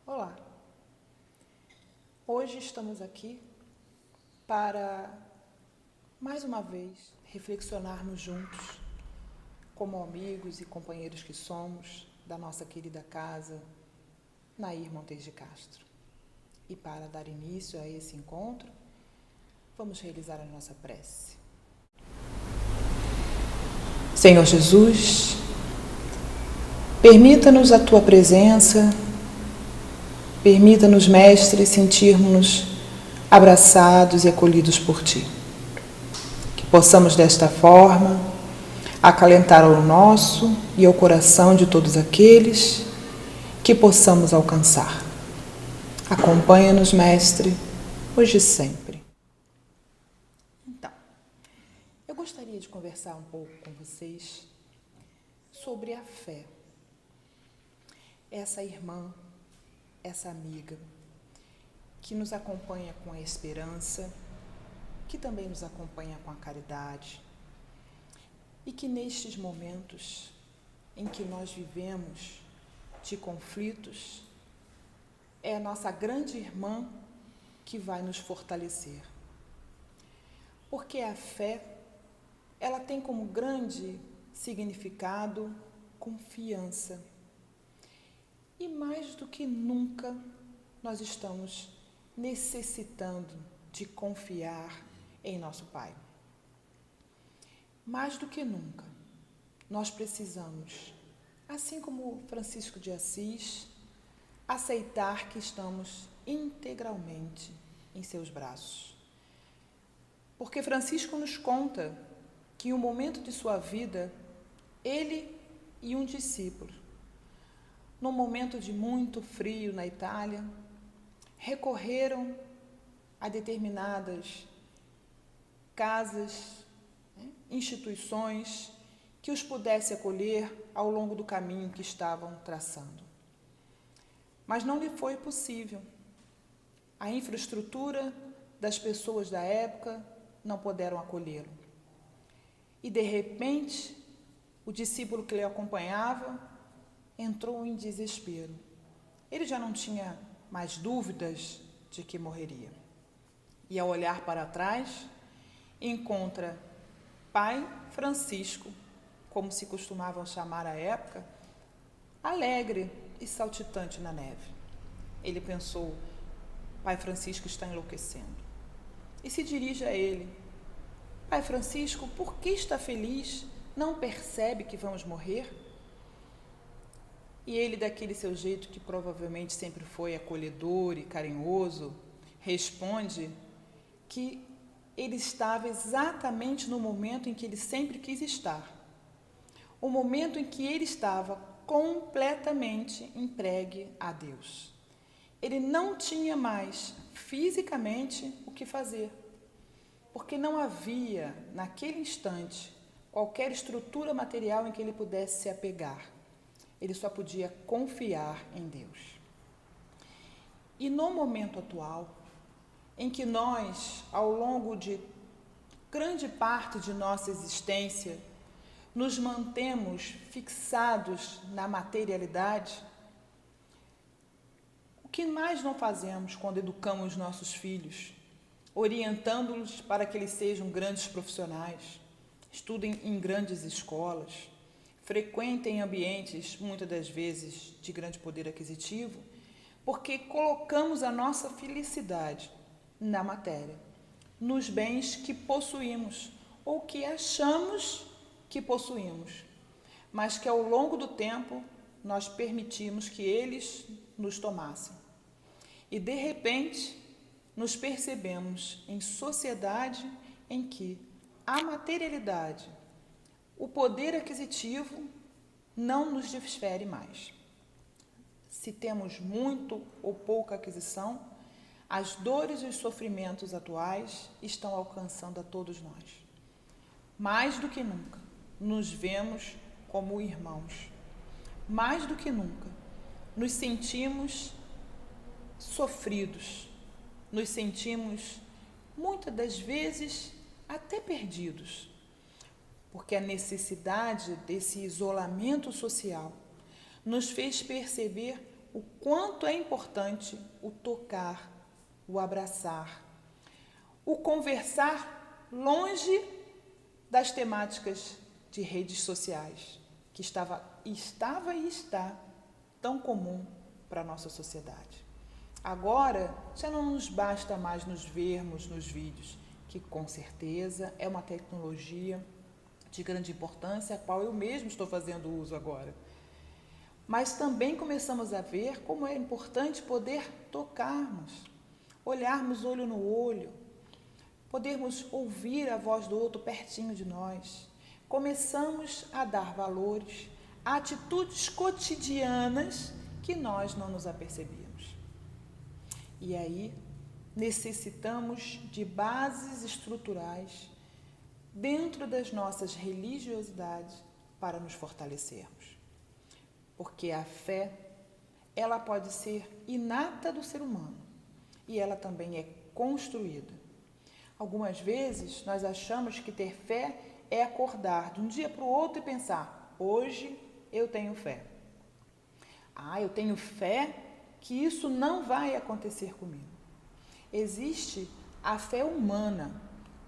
Olá! Hoje estamos aqui para, mais uma vez, reflexionarmos juntos, como amigos e companheiros que somos, da nossa querida casa, Nair Montes de Castro. E para dar início a esse encontro, vamos realizar a nossa prece. Senhor Jesus, permita-nos a Tua presença. Permita-nos, Mestre, sentirmos-nos abraçados e acolhidos por Ti. Que possamos, desta forma, acalentar ao nosso e ao coração de todos aqueles que possamos alcançar. Acompanha-nos, Mestre, hoje e sempre. Então, eu gostaria de conversar um pouco com vocês sobre a fé. Essa irmã, essa amiga, que nos acompanha com a esperança, que também nos acompanha com a caridade, e que nestes momentos em que nós vivemos de conflitos, é a nossa grande irmã que vai nos fortalecer. Porque a fé, ela tem como grande significado confiança. E mais do que nunca, nós estamos necessitando de confiar em nosso Pai. Mais do que nunca, nós precisamos, assim como Francisco de Assis, aceitar que estamos integralmente em seus braços. Porque Francisco nos conta que em um momento de sua vida, ele e um discípulo, num momento de muito frio na Itália, recorreram a determinadas casas, instituições que os pudesse acolher ao longo do caminho que estavam traçando. Mas não lhe foi possível. A infraestrutura das pessoas da época não puderam acolhê-lo. E, de repente, o discípulo que lhe acompanhava entrou em desespero. Ele já não tinha mais dúvidas de que morreria. E ao olhar para trás, encontra Pai Francisco, como se costumavam chamar à época, alegre e saltitante na neve. Ele pensou, Pai Francisco está enlouquecendo. E se dirige a ele, Pai Francisco, por que está feliz? Não percebe que vamos morrer? E ele, daquele seu jeito que provavelmente sempre foi acolhedor e carinhoso, responde que ele estava exatamente no momento em que ele sempre quis estar. O momento em que ele estava completamente entregue a Deus. Ele não tinha mais fisicamente o que fazer, porque não havia, naquele instante, qualquer estrutura material em que ele pudesse se apegar. Ele só podia confiar em Deus. E no momento atual, em que nós, ao longo de grande parte de nossa existência, nos mantemos fixados na materialidade, o que mais não fazemos quando educamos nossos filhos, orientando-os para que eles sejam grandes profissionais, estudem em grandes escolas, frequentem ambientes, muitas das vezes, de grande poder aquisitivo, porque colocamos a nossa felicidade na matéria, nos bens que possuímos ou que achamos que possuímos, mas que ao longo do tempo nós permitimos que eles nos tomassem. E de repente nos percebemos em sociedade em que a materialidade, o poder aquisitivo não nos difere mais. Se temos muito ou pouca aquisição, as dores e os sofrimentos atuais estão alcançando a todos nós. Mais do que nunca, nos vemos como irmãos. Mais do que nunca, nos sentimos sofridos. Nos sentimos, muitas das vezes, até perdidos. Porque a necessidade desse isolamento social nos fez perceber o quanto é importante o tocar, o abraçar, o conversar longe das temáticas de redes sociais, que estava e está tão comum para a nossa sociedade. Agora, já não nos basta mais nos vermos nos vídeos, que com certeza é uma tecnologia de grande importância, a qual eu mesmo estou fazendo uso agora. Mas também começamos a ver como é importante poder tocarmos, olharmos olho no olho, podermos ouvir a voz do outro pertinho de nós. Começamos a dar valores a atitudes cotidianas que nós não nos apercebíamos. E aí, necessitamos de bases estruturais dentro das nossas religiosidades para nos fortalecermos. Porque a fé, ela pode ser inata do ser humano e ela também é construída. Algumas vezes nós achamos que ter fé é acordar de um dia para o outro e pensar: hoje eu tenho fé. Eu tenho fé que isso não vai acontecer comigo. Existe a fé humana,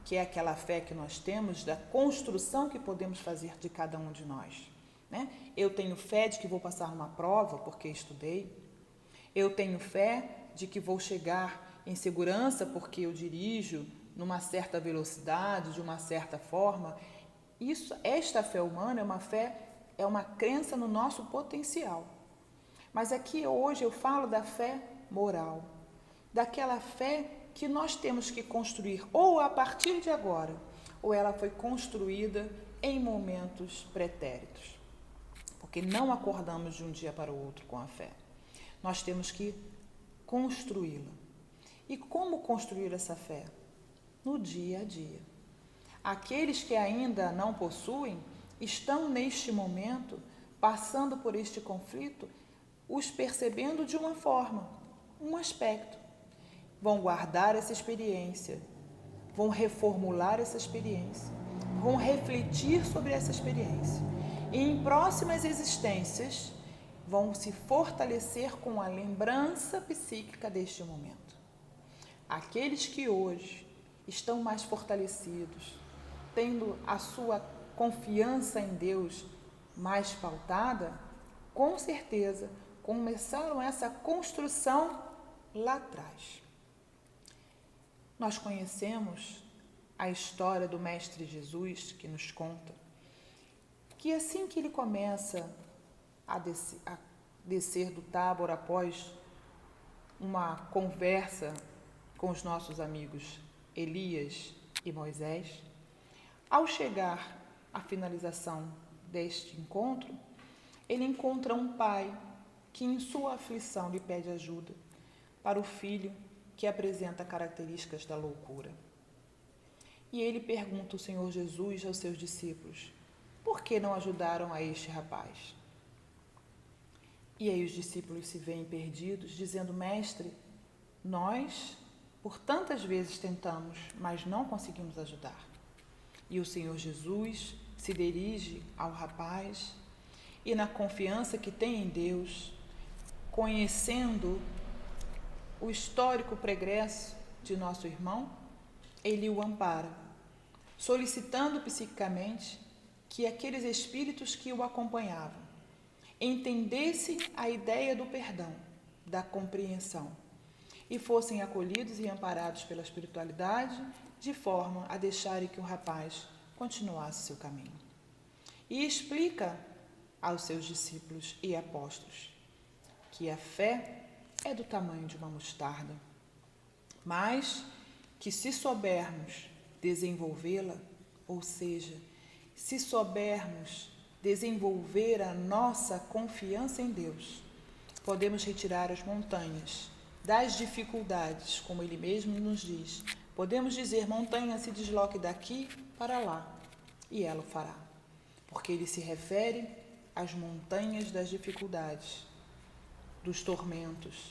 que é aquela fé que nós temos da construção que podemos fazer de cada um de nós. Né? Eu tenho fé de que vou passar uma prova porque estudei. Eu tenho fé de que vou chegar em segurança porque eu dirijo numa certa velocidade, de uma certa forma. Esta fé humana é uma crença no nosso potencial. Mas aqui hoje eu falo da fé moral, daquela fé que nós temos que construir ou a partir de agora, ou ela foi construída em momentos pretéritos. Porque não acordamos de um dia para o outro com a fé. Nós temos que construí-la. E como construir essa fé? No dia a dia. Aqueles que ainda não possuem estão neste momento passando por este conflito, os percebendo de uma forma, um aspecto. Vão guardar essa experiência, vão reformular essa experiência, vão refletir sobre essa experiência. E em próximas existências vão se fortalecer com a lembrança psíquica deste momento. Aqueles que hoje estão mais fortalecidos, tendo a sua confiança em Deus mais pautada, com certeza começaram essa construção lá atrás. Nós conhecemos a história do Mestre Jesus, que nos conta que assim que ele começa a descer do Tábor após uma conversa com os nossos amigos Elias e Moisés, ao chegar à finalização deste encontro, ele encontra um pai que em sua aflição lhe pede ajuda para o filho que apresenta características da loucura. E ele pergunta ao Senhor Jesus aos seus discípulos: por que não ajudaram a este rapaz? E aí os discípulos se veem perdidos, dizendo: mestre, nós por tantas vezes tentamos, mas não conseguimos ajudar. E o Senhor Jesus se dirige ao rapaz e, na confiança que tem em Deus, conhecendo o histórico pregresso de nosso irmão, ele o ampara, solicitando psiquicamente que aqueles espíritos que o acompanhavam entendessem a ideia do perdão, da compreensão, e fossem acolhidos e amparados pela espiritualidade, de forma a deixarem que o rapaz continuasse seu caminho. E explica aos seus discípulos e apóstolos que a fé é do tamanho de uma mostarda, mas que se soubermos desenvolvê-la, ou seja, se soubermos desenvolver a nossa confiança em Deus, podemos retirar as montanhas das dificuldades, como ele mesmo nos diz. Podemos dizer: montanha, se desloque daqui para lá, e ela o fará, porque ele se refere às montanhas das dificuldades, dos tormentos,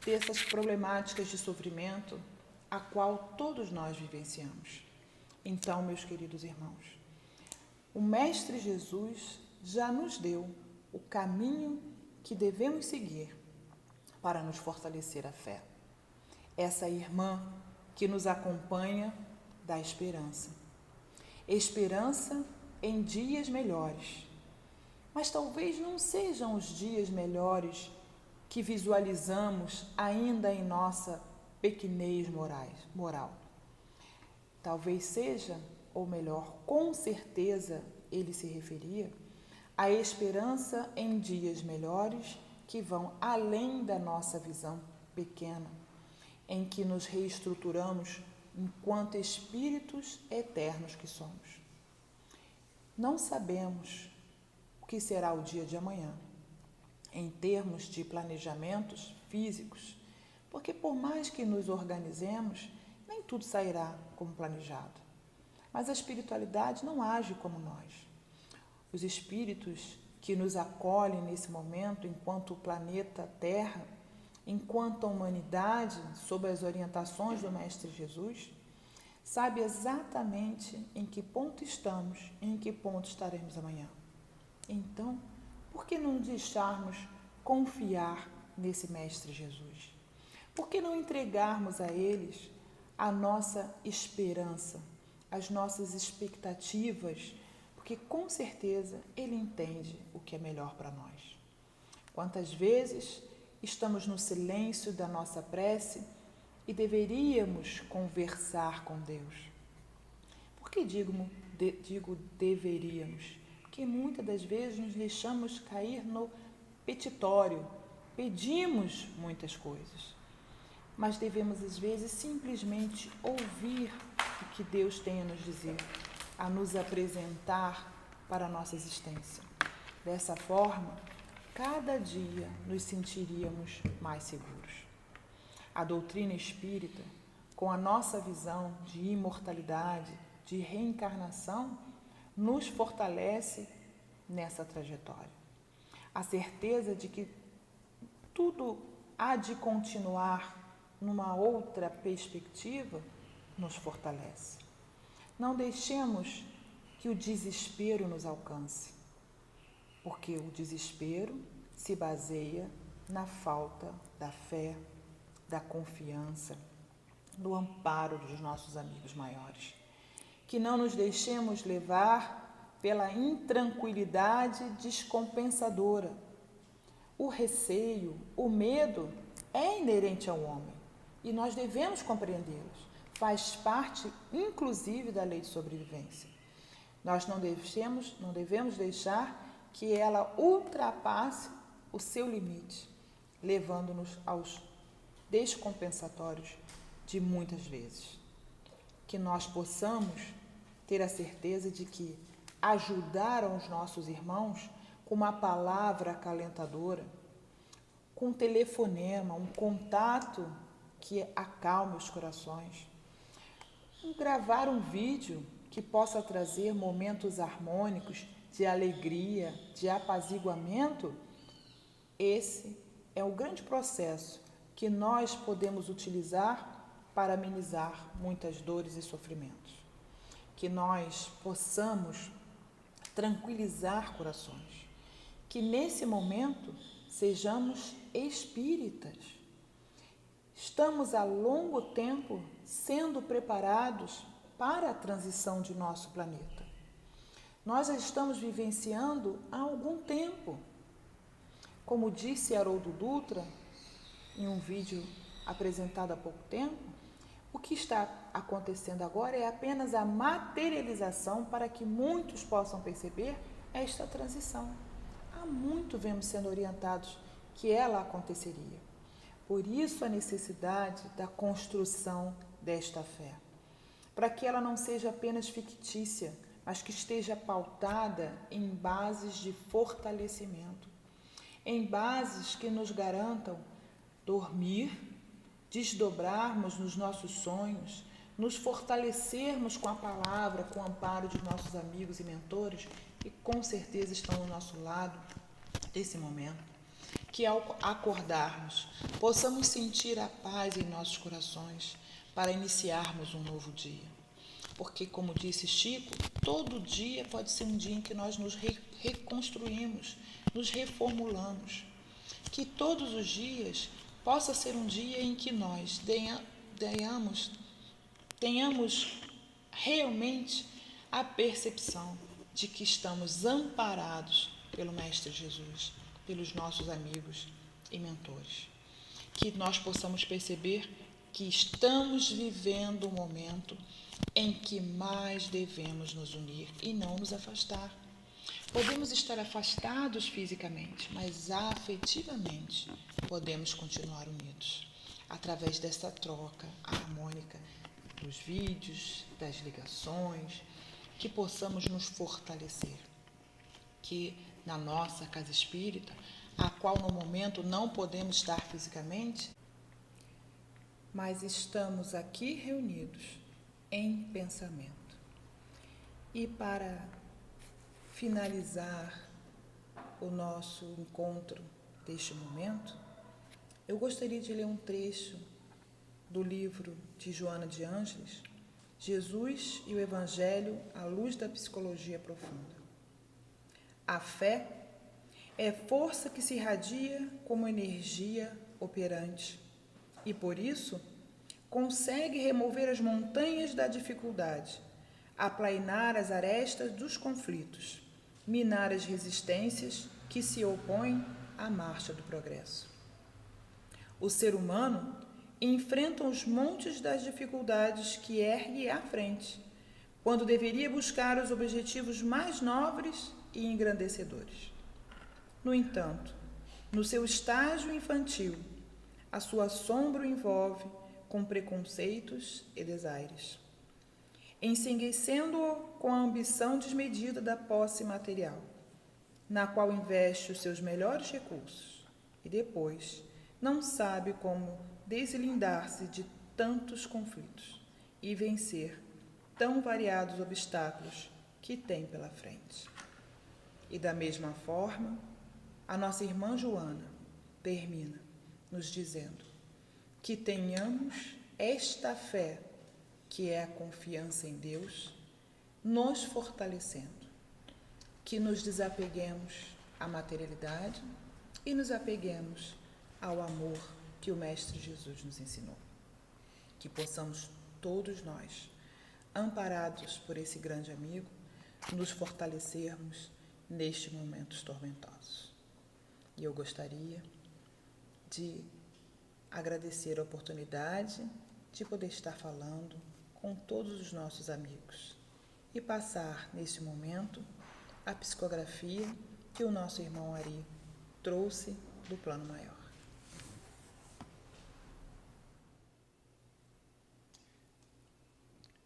dessas problemáticas de sofrimento a qual todos nós vivenciamos. Então, meus queridos irmãos, o Mestre Jesus já nos deu o caminho que devemos seguir para nos fortalecer a fé. Essa irmã que nos acompanha dá esperança. Esperança em dias melhores. Mas talvez não sejam os dias melhores que visualizamos ainda em nossa pequenez moral. Talvez seja, ou melhor, com certeza ele se referia, a esperança em dias melhores que vão além da nossa visão pequena, em que nos reestruturamos enquanto espíritos eternos que somos. Não sabemos o que será o dia de amanhã, em termos de planejamentos físicos, porque por mais que nos organizemos, nem tudo sairá como planejado. Mas a espiritualidade não age como nós. Os espíritos que nos acolhem nesse momento, enquanto o planeta Terra, enquanto a humanidade, sob as orientações do Mestre Jesus, sabe exatamente em que ponto estamos e em que ponto estaremos amanhã. Então, por que não deixarmos confiar nesse Mestre Jesus? Por que não entregarmos a eles a nossa esperança, as nossas expectativas? Porque com certeza ele entende o que é melhor para nós. Quantas vezes estamos no silêncio da nossa prece e deveríamos conversar com Deus? Por que digo deveríamos? Porque muitas das vezes nos deixamos cair no petitório, pedimos muitas coisas, mas devemos às vezes simplesmente ouvir o que Deus tem a nos dizer, a nos apresentar para a nossa existência. Dessa forma, cada dia nos sentiríamos mais seguros. A doutrina espírita, com a nossa visão de imortalidade, de reencarnação, nos fortalece nessa trajetória. A certeza de que tudo há de continuar numa outra perspectiva nos fortalece. Não deixemos que o desespero nos alcance, porque o desespero se baseia na falta da fé, da confiança, do amparo dos nossos amigos maiores. Que não nos deixemos levar pela intranquilidade descompensadora. O receio, o medo é inerente ao homem e nós devemos compreendê-los. Faz parte, inclusive, da lei de sobrevivência. Nós não devemos deixar que ela ultrapasse o seu limite, levando-nos aos descompensatórios de muitas vezes. Que nós possamos ter a certeza de que ajudar aos nossos irmãos com uma palavra acalentadora, com um telefonema, um contato que acalme os corações, gravar um vídeo que possa trazer momentos harmônicos de alegria, de apaziguamento, esse é o grande processo que nós podemos utilizar para amenizar muitas dores e sofrimentos. Que nós possamos tranquilizar corações, que nesse momento sejamos espíritas. Estamos há longo tempo sendo preparados para a transição de nosso planeta. Nós a estamos vivenciando há algum tempo. Como disse Haroldo Dutra, em um vídeo apresentado há pouco tempo, o que está acontecendo agora é apenas a materialização para que muitos possam perceber esta transição. Há muito vemos sendo orientados que ela aconteceria. Por isso a necessidade da construção desta fé, para que ela não seja apenas fictícia, mas que esteja pautada em bases de fortalecimento, em bases que nos garantam dormir, desdobrarmos nos nossos sonhos, nos fortalecermos com a palavra, com o amparo de nossos amigos e mentores, que com certeza estão ao nosso lado nesse momento. Que ao acordarmos, possamos sentir a paz em nossos corações para iniciarmos um novo dia. Porque, como disse Chico, todo dia pode ser um dia em que nós nos reconstruímos, nos reformulamos. Que todos os dias possa ser um dia em que nós tenhamos realmente a percepção de que estamos amparados pelo Mestre Jesus, pelos nossos amigos e mentores. Que nós possamos perceber que estamos vivendo um momento em que mais devemos nos unir e não nos afastar. Podemos estar afastados fisicamente, mas afetivamente podemos continuar unidos através dessa troca harmônica dos vídeos, das ligações, que possamos nos fortalecer. Que na nossa casa espírita, a qual no momento não podemos estar fisicamente, mas estamos aqui reunidos em pensamento. E para finalizar o nosso encontro deste momento, eu gostaria de ler um trecho do livro de Joana de Ângeles, Jesus e o Evangelho à luz da psicologia profunda. A fé é força que se irradia como energia operante e, por isso, consegue remover as montanhas da dificuldade, aplainar as arestas dos conflitos, minar as resistências que se opõem à marcha do progresso. O ser humano enfrenta os montes das dificuldades que ergue à frente, quando deveria buscar os objetivos mais nobres e engrandecedores. No entanto, no seu estágio infantil, a sua sombra o envolve com preconceitos e desaires, enceguecendo-o com a ambição desmedida da posse material, na qual investe os seus melhores recursos e depois não sabe como deslindar-se de tantos conflitos e vencer tão variados obstáculos que tem pela frente. E da mesma forma, a nossa irmã Joana termina nos dizendo que tenhamos esta fé, que é a confiança em Deus, nos fortalecendo, que nos desapeguemos à materialidade e nos apeguemos ao amor que o Mestre Jesus nos ensinou. Que possamos todos nós, amparados por esse grande amigo, nos fortalecermos nestes momentos tormentosos. E eu gostaria de agradecer a oportunidade de poder estar falando com todos os nossos amigos e passar, neste momento, a psicografia que o nosso irmão Ari trouxe do plano maior.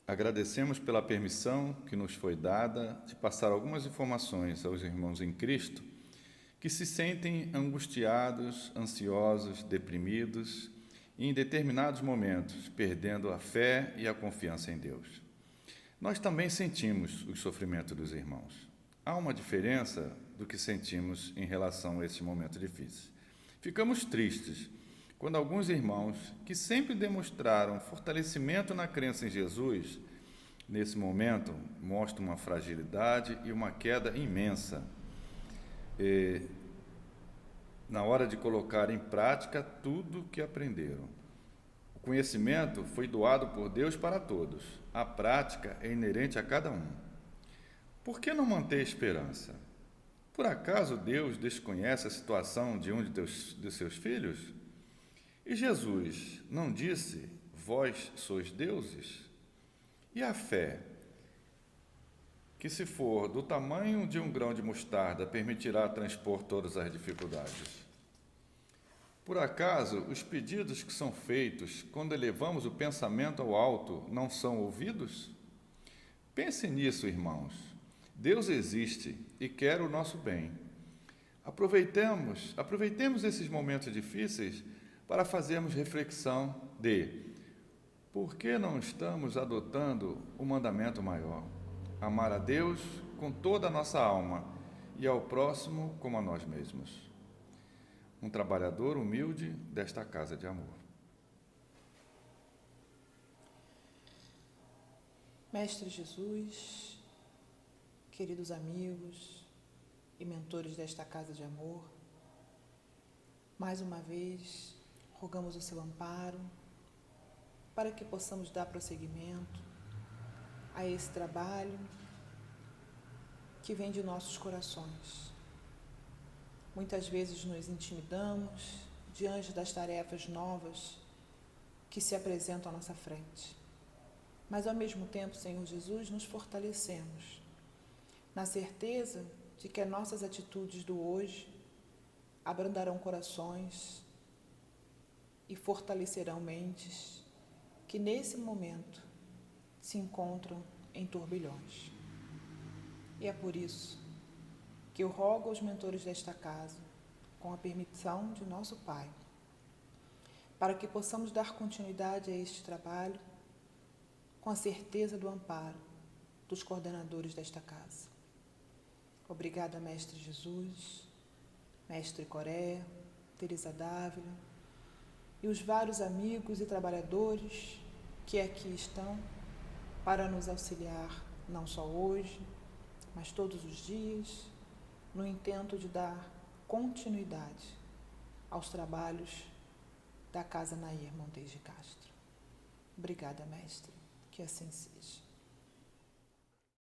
Agradecemos pela permissão que nos foi dada de passar algumas informações aos irmãos em Cristo que se sentem angustiados, ansiosos, deprimidos e, em determinados momentos, perdendo a fé e a confiança em Deus. Nós também sentimos o sofrimento dos irmãos. Há uma diferença do que sentimos em relação a esses momentos difíceis. Ficamos tristes quando alguns irmãos que sempre demonstraram fortalecimento na crença em Jesus, nesse momento, mostram uma fragilidade e uma queda imensa na hora de colocar em prática tudo o que aprenderam. O conhecimento foi doado por Deus para todos. A prática é inerente a cada um. Por que não manter esperança? Por acaso Deus desconhece a situação de um de seus filhos? E Jesus não disse, vós sois deuses? E a fé, que se for do tamanho de um grão de mostarda, permitirá transpor todas as dificuldades? Por acaso, os pedidos que são feitos quando elevamos o pensamento ao alto não são ouvidos? Pense nisso, irmãos. Deus existe e quer o nosso bem. Aproveitemos esses momentos difíceis para fazermos reflexão de por que não estamos adotando o mandamento maior? Amar a Deus com toda a nossa alma e ao próximo como a nós mesmos. Um trabalhador humilde desta casa de amor. Mestre Jesus, queridos amigos e mentores desta casa de amor, Mais uma vez, rogamos o seu amparo para que possamos dar prosseguimento a esse trabalho que vem de nossos corações. Muitas vezes nos intimidamos diante das tarefas novas que se apresentam à nossa frente. Mas, ao mesmo tempo, Senhor Jesus, nos fortalecemos na certeza de que as nossas atitudes do hoje abrandarão corações e fortalecerão mentes que, nesse momento, se encontram em turbilhões. E é por isso que eu rogo aos mentores desta casa, com a permissão de nosso Pai, para que possamos dar continuidade a este trabalho com a certeza do amparo dos coordenadores desta casa. Obrigada, Mestre Jesus, Mestre Coré, Teresa Dávila e os vários amigos e trabalhadores que aqui estão para nos auxiliar, não só hoje, mas todos os dias, no intento de dar continuidade aos trabalhos da Casa Nair Montes de Castro. Obrigada, Mestre, que assim seja.